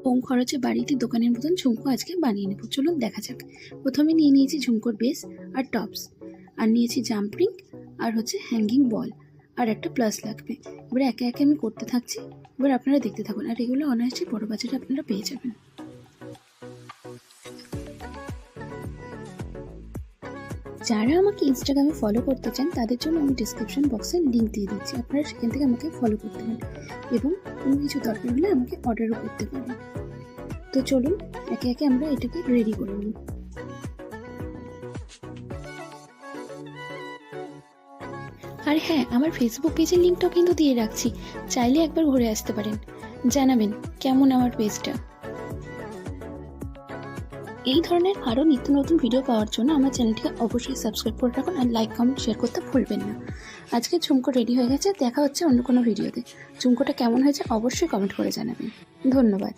কম খরচে বাড়িতে দোকানের মতন ঝুমকো আজকে বানিয়ে নেব। চলুন দেখা যাক। প্রথমে নিয়ে নিয়েছি ঝুমকোর বেস আর টপস, আর নিয়েছি জাম্প রিং, আর হচ্ছে হ্যাঙ্গিং বল, আর একটা প্লাস লাগবে। এবারে একে একে আমি করতে থাকছি, এবার আপনারা দেখতে থাকুন। আর এগুলো অনায়াসে বড় বাজারে আপনারা পেয়ে যাবেন। যারা আমাকে ইনস্টাগ্রামে ফলো করতে চান তাদের জন্য আমি ডিসক্রিপশন বক্সে লিঙ্ক দিয়ে দিচ্ছি, আপনারা সেখান থেকে আমাকে ফলো করতে পারেন এবং কোনো কিছু দরকার হলে আমাকে অর্ডারও করতে পারেন। তো চলুন একে একে আমরা এটাকে রেডি করে নিই। আর হ্যাঁ, আমার ফেসবুক পেজের লিঙ্কটাও কিন্তু দিয়ে রাখছি, চাইলে একবার ঘুরে আসতে পারেন। জানাবেন কেমন আমার পেজটা। এই ধরনের আরও নিত্য নতুন ভিডিও পাওয়ার জন্য আমার চ্যানেলটিকে অবশ্যই সাবস্ক্রাইব করে রাখুন, আর লাইক কমেন্ট শেয়ার করতে ভুলবেন না। আজকে ঝুমকো রেডি হয়ে গেছে, দেখা হচ্ছে অন্য কোনো ভিডিওতে। ঝুমকোটা কেমন হয়েছে অবশ্যই কমেন্ট করে জানাবেন। ধন্যবাদ।